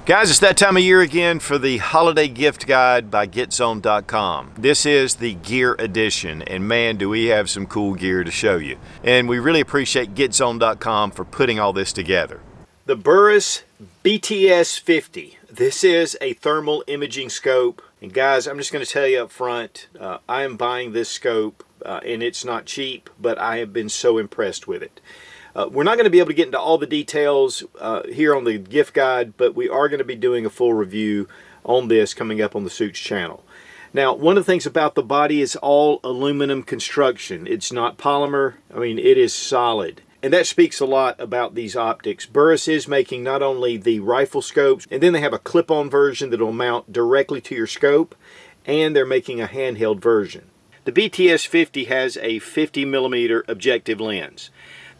Guys, it's that time of year again for the holiday gift guide by Getzone.com. This is the gear edition, and man, do we have some cool gear to show you. And we really appreciate Getzone.com for putting all this together. The Burris BTS 50. This is a thermal imaging scope. And guys, I'm just going to tell you up front, I am buying this scope, and it's not cheap, but I have been so impressed with it. We're not going to be able to get into all the details here on the gift guide, but we are going to be doing a full review on this coming up on the Suits channel. Now, one of the things about the body is all aluminum construction. It's not polymer. I mean, it is solid. And that speaks a lot about these optics. Burris is making not only the rifle scopes, and then they have a clip-on version that will mount directly to your scope, and they're making a handheld version. The BTS 50 has a 50mm objective lens.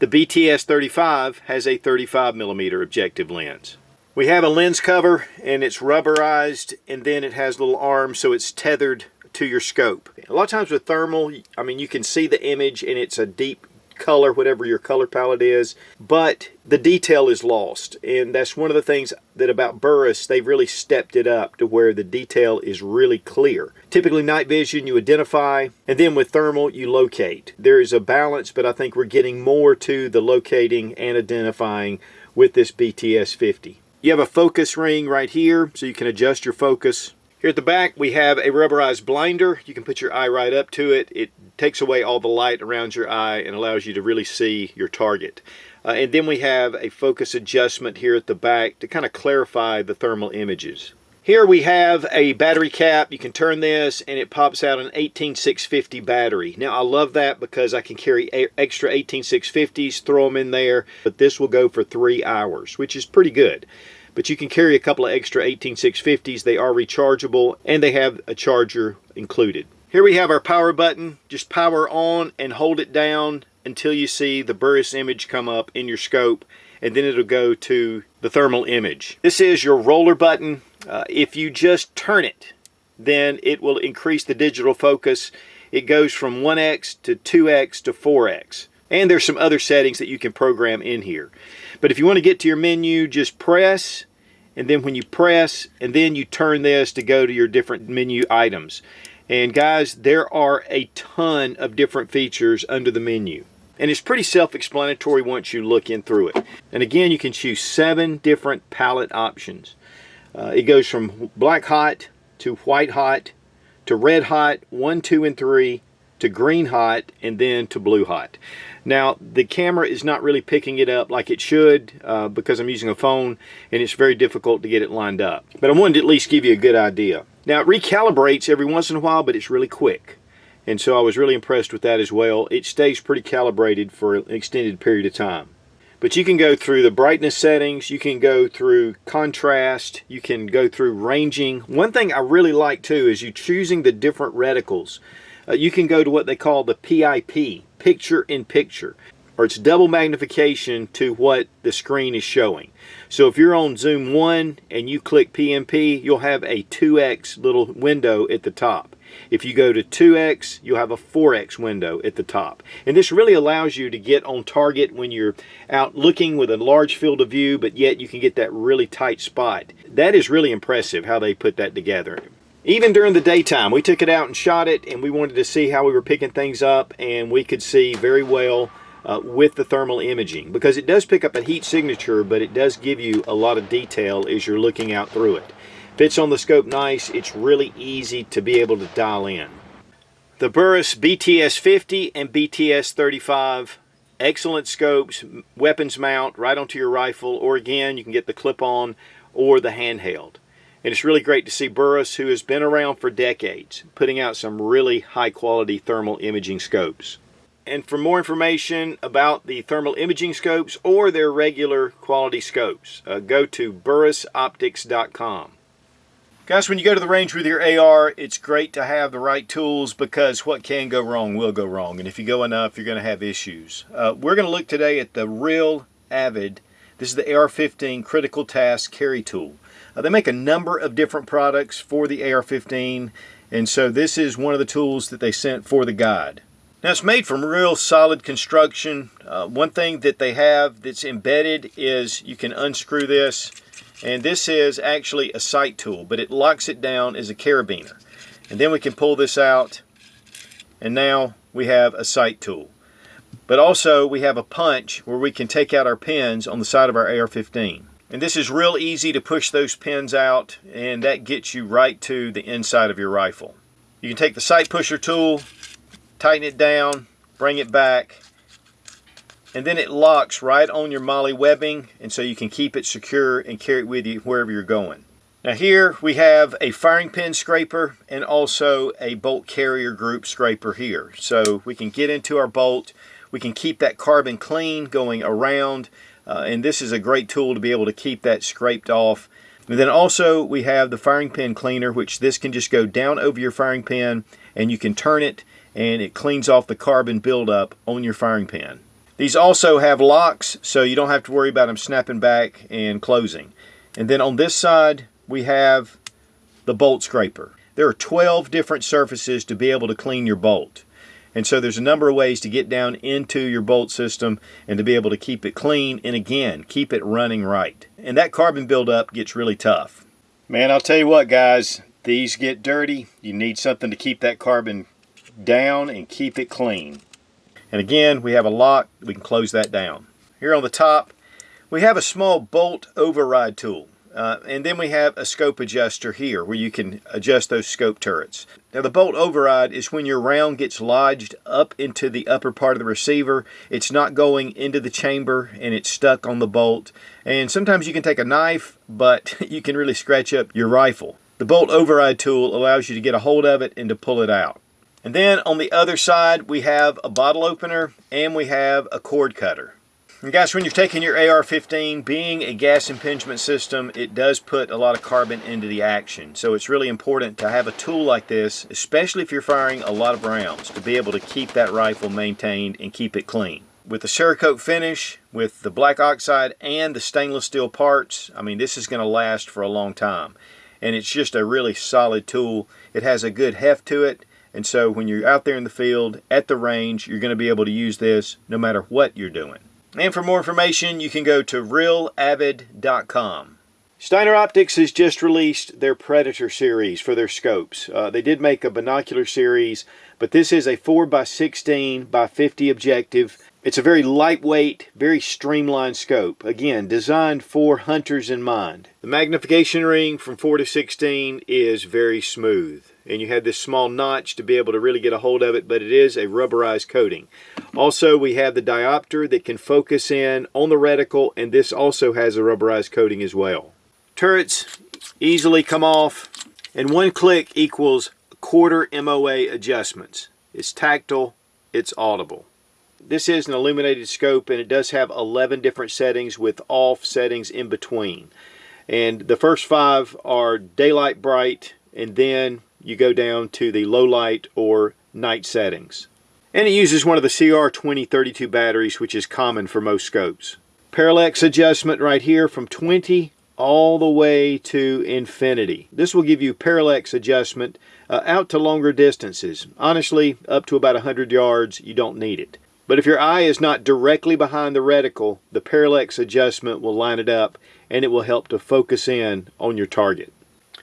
The BTS 35 has a 35mm objective lens. We have a lens cover, and it's rubberized, and then it has little arms so it's tethered to your scope. A lot of times with thermal, I mean, you can see the image and it's a deep color, whatever your color palette is, but the detail is lost. And that's one of the things that about Burris, they've really stepped it up to where the detail is really clear. Typically night vision, you identify, and then with thermal, you locate. There is a balance, but I think we're getting more to the locating and identifying with this BTS 50. You have a focus ring right here, so you can adjust your focus. Here at the back, we have a rubberized blinder. You can put your eye right up to it. It takes away all the light around your eye and allows you to really see your target. And then we have a focus adjustment here at the back to kind of clarify the thermal images. Here we have a battery cap. You can turn this and it pops out an 18650 battery. Now I love that because I can carry extra 18650s, throw them in there, but this will go for 3 hours, which is pretty good. But you can carry a couple of extra 18650s. They are rechargeable and they have a charger included. Here we have our power button. Just power on and hold it down until you see the Burris image come up in your scope, and then it'll go to the thermal image. This is your roller button. If you just turn it, then it will increase the digital focus. It goes from 1x to 2x to 4x. And there's some other settings that you can program in here. But if you want to get to your menu, just press, and then when you press, and then you turn this to go to your different menu items. And guys, there are a ton of different features under the menu. And it's pretty self-explanatory once you look in through it. And again, you can choose 7 different palette options. It goes from black hot to white hot to red hot, 1, 2, and 3, to green hot, and then to blue hot. Now the camera is not really picking it up like it should because I'm using a phone and it's very difficult to get it lined up. But I wanted to at least give you a good idea. Now it recalibrates every once in a while, but it's really quick. And so I was really impressed with that as well. It stays pretty calibrated for an extended period of time. But you can go through the brightness settings, you can go through contrast, you can go through ranging. One thing I really like too is you choosing the different reticles. You can go to what they call the PIP, picture in picture, or it's double magnification to what the screen is showing. So if you're on zoom 1 and you click PMP, you'll have a 2x little window at the top. If you go to 2x, you'll have a 4x window at the top. And this really allows you to get on target when you're out looking with a large field of view, but yet you can get that really tight spot. That is really impressive how they put that together. Even during the daytime, we took it out and shot it, and we wanted to see how we were picking things up, and we could see very well with the thermal imaging, because it does pick up a heat signature, but it does give you a lot of detail as you're looking out through it. Fits on the scope nice. It's really easy to be able to dial in. The Burris BTS 50 and BTS 35, excellent scopes, weapons mount right onto your rifle, or again, you can get the clip-on or the handheld. And it's really great to see Burris, who has been around for decades, putting out some really high-quality thermal imaging scopes. And for more information about the thermal imaging scopes or their regular quality scopes, go to burrisoptics.com. Guys, when you go to the range with your AR, it's great to have the right tools, because what can go wrong will go wrong. And if you go enough, you're going to have issues. We're going to look today at the real Avid. This is the AR-15 Critical Task Carry Tool. They make a number of different products for the AR-15, and so this is one of the tools that they sent for the guide. Now it's made from real solid construction. One thing that they have that's embedded is you can unscrew this And this is actually a sight tool, but it locks it down as a carabiner. And then we can pull this out, and now we have a sight tool. But also we have a punch where we can take out our pins on the side of our AR-15. And this is real easy to push those pins out, and that gets you right to the inside of your rifle. You can take the sight pusher tool, tighten it down, bring it back, and then it locks right on your MOLLE webbing, and so you can keep it secure and carry it with you wherever you're going. Now here we have a firing pin scraper and also a bolt carrier group scraper here. So we can get into our bolt, we can keep that carbon clean going around, and this is a great tool to be able to keep that scraped off. And then also we have the firing pin cleaner, which this can just go down over your firing pin and you can turn it and it cleans off the carbon buildup on your firing pin. These also have locks, so you don't have to worry about them snapping back and closing. And then on this side we have the bolt scraper. There are 12 different surfaces to be able to clean your bolt. And so there's a number of ways to get down into your bolt system and to be able to keep it clean and again, keep it running right. And that carbon buildup gets really tough. Man, I'll tell you what guys, these get dirty. You need something to keep that carbon down and keep it clean. And again, we have a lock, we can close that down. Here on the top, we have a small bolt override tool. And then we have a scope adjuster here where you can adjust those scope turrets. Now the bolt override is when your round gets lodged up into the upper part of the receiver. It's not going into the chamber and it's stuck on the bolt. And sometimes you can take a knife, but you can really scratch up your rifle. The bolt override tool allows you to get a hold of it and to pull it out. And then on the other side we have a bottle opener and we have a cord cutter. And guys, when you're taking your AR-15, being a gas impingement system, it does put a lot of carbon into the action. So it's really important to have a tool like this, especially if you're firing a lot of rounds, to be able to keep that rifle maintained and keep it clean. With the Cerakote finish, with the black oxide and the stainless steel parts, I mean, this is going to last for a long time. And it's just a really solid tool. It has a good heft to it. And so when you're out there in the field, at the range, you're going to be able to use this no matter what you're doing. And for more information, you can go to realavid.com. Steiner Optics has just released their Predator series for their scopes. They did make a binocular series, but this is a 4x16 by 50 objective. It's a very lightweight, very streamlined scope. Again, designed for hunters in mind. The magnification ring from 4 to 16 is very smooth. And you have this small notch to be able to really get a hold of it, but it is a rubberized coating. Also, we have the diopter that can focus in on the reticle, and this also has a rubberized coating as well. Turrets easily come off, and one click equals a quarter MOA adjustments. It's tactile, it's audible. This is an illuminated scope, and it does have 11 different settings with off settings in between. And the first 5 are daylight bright, and then you go down to the low light or night settings. And it uses one of the CR2032 batteries, which is common for most scopes. Parallax adjustment right here from 20 all the way to infinity. This will give you parallax adjustment out to longer distances. Honestly, up to about 100 yards, you don't need it. But if your eye is not directly behind the reticle, the parallax adjustment will line it up and it will help to focus in on your target.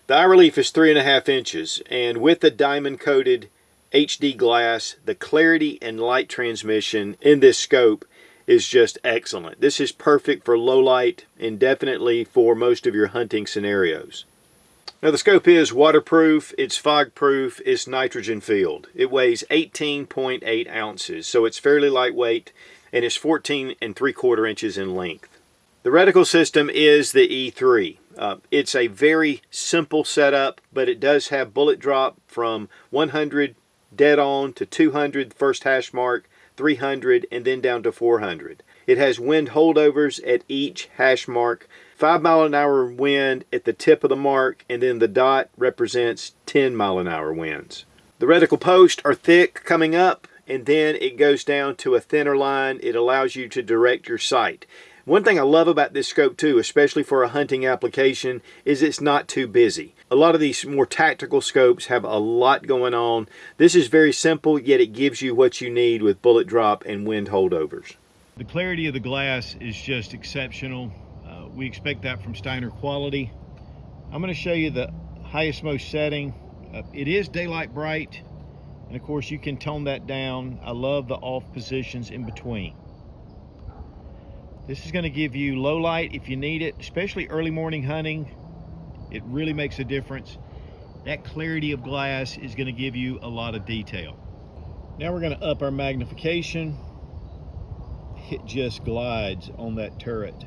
The eye relief is 3.5 inches, and with the diamond-coated HD glass, the clarity and light transmission in this scope is just excellent. This is perfect for low light and definitely for most of your hunting scenarios. Now the scope is waterproof, it's fog-proof, it's nitrogen filled. It weighs 18.8 ounces, so it's fairly lightweight, and it's 14 3/4 inches in length. The reticle system is the E3. It's a very simple setup, but it does have bullet drop from 100 dead on to 200, first hash mark, 300, and then down to 400. It has wind holdovers at each hash mark, 5-mile-an-hour wind at the tip of the mark, and then the dot represents 10-mile-an-hour winds. The reticle posts are thick coming up, and then it goes down to a thinner line. It allows you to direct your sight. One thing I love about this scope too, especially for a hunting application, is it's not too busy. A lot of these more tactical scopes have a lot going on. This is very simple, yet it gives you what you need with bullet drop and wind holdovers. The clarity of the glass is just exceptional. We expect that from Steiner quality. I'm going to show you the highest most setting. It is daylight bright, and of course you can tone that down. I love the off positions in between. This is going to give you low light if you need it, especially early morning hunting. It really makes a difference. That clarity of glass is going to give you a lot of detail. Now we're going to up our magnification. It just glides on that turret.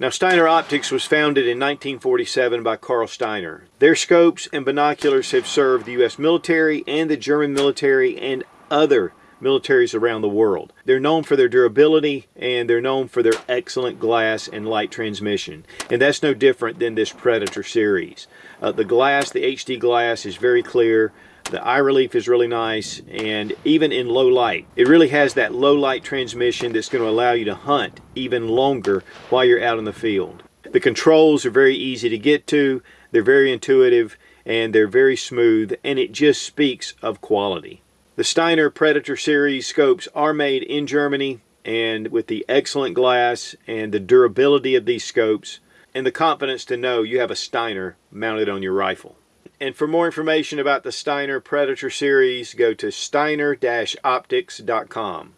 Now, Steiner Optics was founded in 1947 by Carl Steiner. Their scopes and binoculars have served the U.S. military and the German military and other militaries around the world. They're known for their durability, and they're known for their excellent glass and light transmission. And that's no different than this Predator series. The glass, the HD glass, is very clear. The eye relief is really nice, and even in low light, it really has that low light transmission that's going to allow you to hunt even longer while you're out in the field. The controls are very easy to get to, they're very intuitive, and they're very smooth, and it just speaks of quality. The Steiner Predator series scopes are made in Germany, and with the excellent glass and the durability of these scopes, and the confidence to know you have a Steiner mounted on your rifle. And for more information about the Steiner Predator series, go to steiner-optics.com.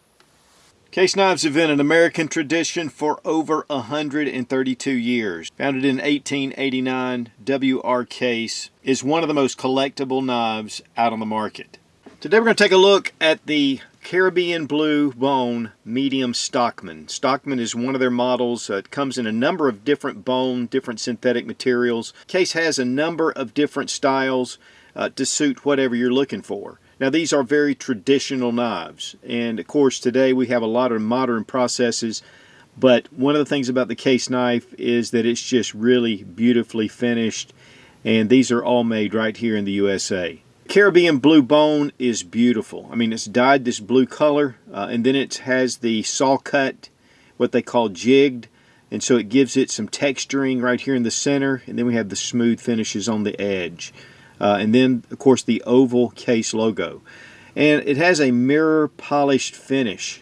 Case knives have been an American tradition for over 132 years. Founded in 1889, WR Case is one of the most collectible knives out on the market. Today we're going to take a look at the Caribbean Blue Bone Medium Stockman. Stockman is one of their models. It comes in a number of different bone, different synthetic materials. Case has a number of different styles to suit whatever you're looking for. Now, these are very traditional knives, and of course today we have a lot of modern processes, but one of the things about the Case knife is that it's just really beautifully finished, and these are all made right here in the USA. Caribbean Blue Bone is beautiful. I mean, it's dyed this blue color, and then it has the saw cut, what they call jigged, and so it gives it some texturing right here in the center, and then we have the smooth finishes on the edge. And then, of course, the oval Case logo. And it has a mirror polished finish,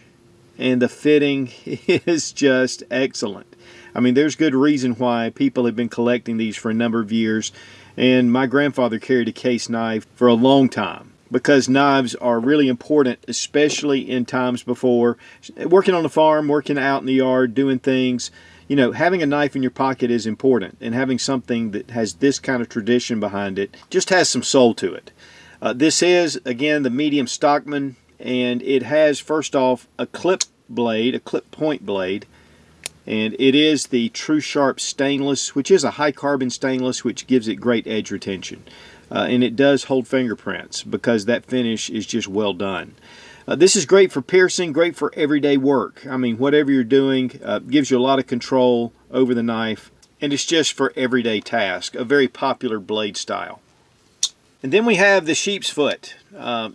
and the fitting is just excellent. I mean, there's good reason why people have been collecting these for a number of years. And my grandfather carried a Case knife for a long time, because knives are really important, especially in times before. Working on the farm, working out in the yard, doing things, you know, having a knife in your pocket is important, and having something that has this kind of tradition behind it just has some soul to it. This is, again, the medium Stockman, and it has, first off, a clip blade, a clip point blade. And it is the True Sharp stainless, which is a high carbon stainless, which gives it great edge retention. And it does hold fingerprints because that finish is just well done. This is great for piercing, great for everyday work. I mean, whatever you're doing, gives you a lot of control over the knife. And it's just for everyday task, a very popular blade style. And then we have the sheep's foot.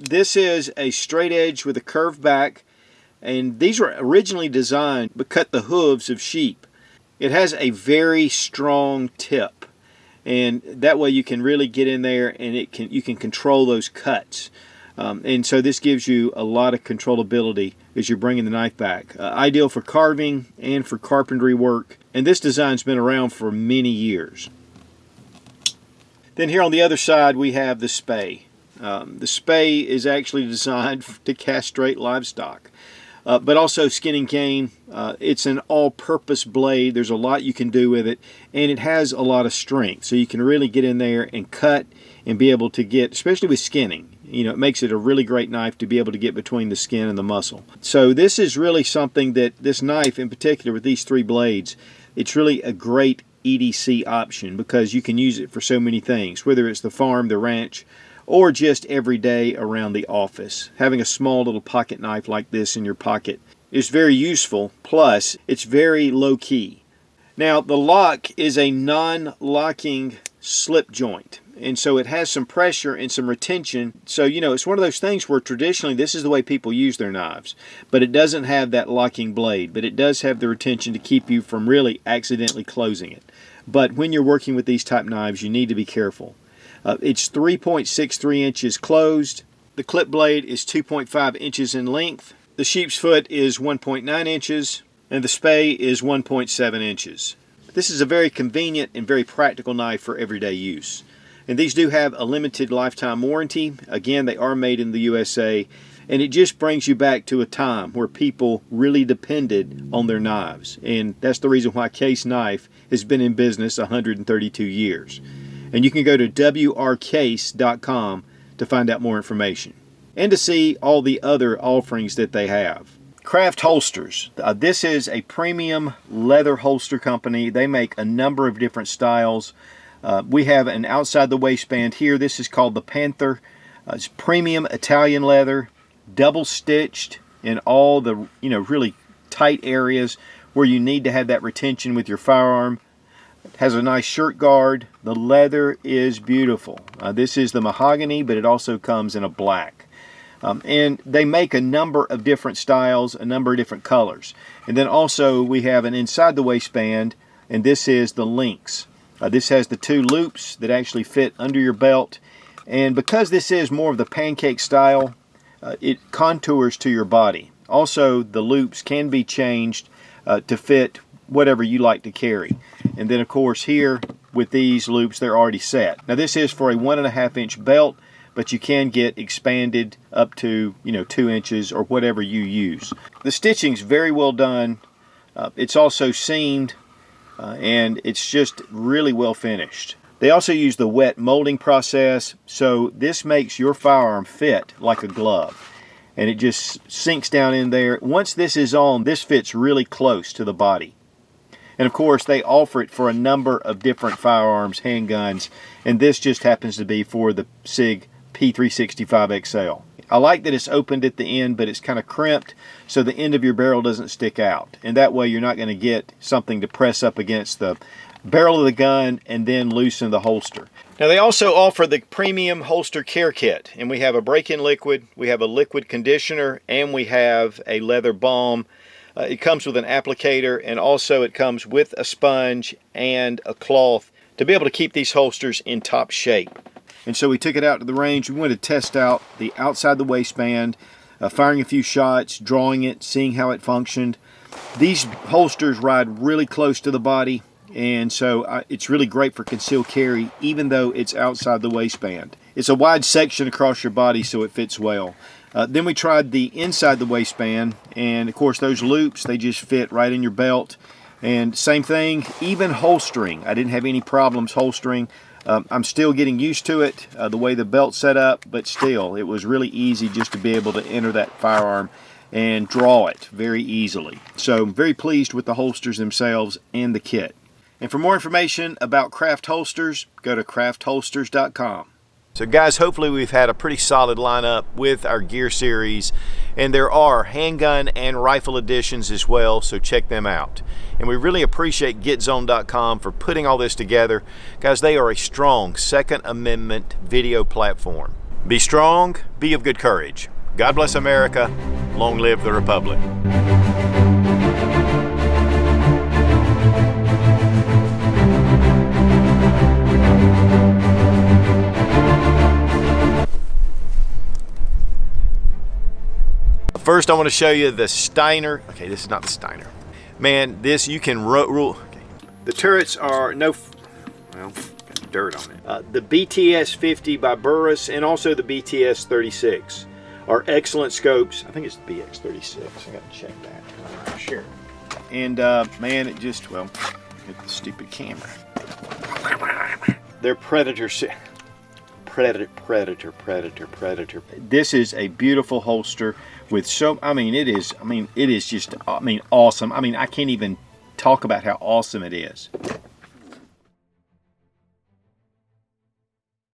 This is a straight edge with a curved back. And these were originally designed to cut the hooves of sheep. It has a very strong tip, and that way you can really get in there and you can control those cuts. And so this gives you a lot of controllability as you're bringing the knife back. Ideal for carving and for carpentry work. And this design's been around for many years. Then here on the other side we have the spay. The spay is actually designed to castrate livestock. But also skin and cane. It's an all-purpose blade. There's a lot you can do with it, and it has a lot of strength. So you can really get in there and cut and be able to get, especially with skinning, you know, it makes it a really great knife to be able to get between the skin and the muscle. So this is really something that, this knife in particular with these three blades, it's really a great EDC option because you can use it for so many things, whether it's the farm, the ranch, or just every day around the office. Having a small little pocket knife like this in your pocket is very useful, plus it's very low-key. Now, the lock is a non-locking slip joint, and so it has some pressure and some retention. So, you know, it's one of those things where traditionally this is the way people use their knives, but it doesn't have that locking blade, but it does have the retention to keep you from really accidentally closing it. But when you're working with these type knives, you need to be careful. It's 3.63 inches closed. The clip blade is 2.5 inches in length. The sheep's foot is 1.9 inches, and the spay is 1.7 inches. This is a very convenient and very practical knife for everyday use. And these do have a limited lifetime warranty. Again, they are made in the USA, and it just brings you back to a time where people really depended on their knives. And that's the reason why Case Knife has been in business 132 years. And you can go to wrcase.com to find out more information and to see all the other offerings that they have. Craft Holsters. This is a premium leather holster company. They make a number of different styles. We have an outside the waistband here. This is called the Panther. It's premium Italian leather, double stitched in all the really tight areas where you need to have that retention with your firearm. It has a nice shirt guard. The leather is beautiful. This is the mahogany, but it also comes in a black. And they make a number of different styles, a number of different colors. And then also we have an inside the waistband, and this is the Lynx. This has the two loops that actually fit under your belt, and because this is more of the pancake style, it contours to your body. Also, the loops can be changed to fit whatever you like to carry. And then of course here with these loops, they're already set. Now this is for a 1.5 inch belt, but you can get expanded up to 2 inches or whatever you use. The stitching's very well done. It's also seamed. And it's just really well finished. They also use the wet molding process, so this makes your firearm fit like a glove, and it just sinks down in there. Once this is on, this fits really close to the body. And of course they offer it for a number of different firearms, handguns, and this just happens to be for the SIG P365 XL. I like that it's opened at the end, but it's kind of crimped so the end of your barrel doesn't stick out. And that way you're not going to get something to press up against the barrel of the gun and then loosen the holster. Now they also offer the premium holster care kit, and we have a break-in liquid, we have a liquid conditioner, and we have a leather balm. It comes with an applicator, and also it comes with a sponge and a cloth to be able to keep these holsters in top shape. And so we took it out to the range. We wanted to test out the outside the waistband, firing a few shots, drawing it, seeing how it functioned. These holsters ride really close to the body, and so it's really great for concealed carry, even though it's outside the waistband. It's a wide section across your body, so it fits well. Then we tried the inside the waistband, and of course those loops, they just fit right in your belt. And same thing, even holstering. I didn't have any problems holstering. I'm still getting used to it, the way the belt's set up, but still, it was really easy just to be able to enter that firearm and draw it very easily. So I'm very pleased with the holsters themselves and the kit. And for more information about Craft Holsters, go to craftholsters.com. So guys, hopefully we've had a pretty solid lineup with our gear series, and there are handgun and rifle editions as well, so check them out. And we really appreciate Getzone.com for putting all this together. Guys, they are a strong Second Amendment video platform. Be strong, be of good courage. God bless America. Long live the Republic. First, I want to show you the Steiner. Okay, this is not the Steiner. Man, this you can rule. Okay. The turrets are got dirt on it. The BTS 50 by Burris and also the BTS 36 are excellent scopes. I think it's the BX 36. I got to check that. For sure. And man, it just get the stupid camera. They're Predator. Predator. This is a beautiful holster with it is just awesome. I can't even talk about how awesome it is.